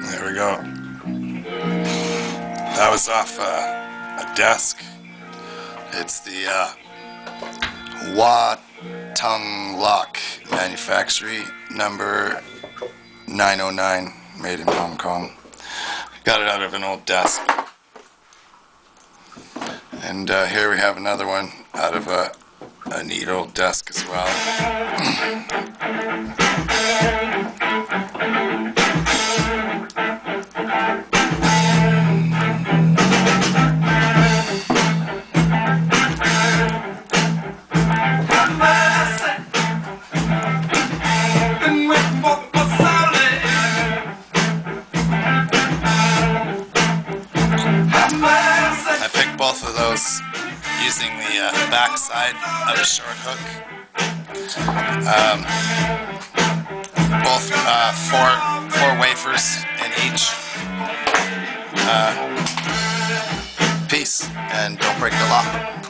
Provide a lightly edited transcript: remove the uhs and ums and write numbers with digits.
There we go. That was off a desk. It's the Tung Lock manufacturing number 909, made in Hong Kong. Got it out of an old desk. And here we have another one out of a neat old desk as well. I picked both of those using the back side of a short hook. Both four wafers in each piece, and don't break the lock.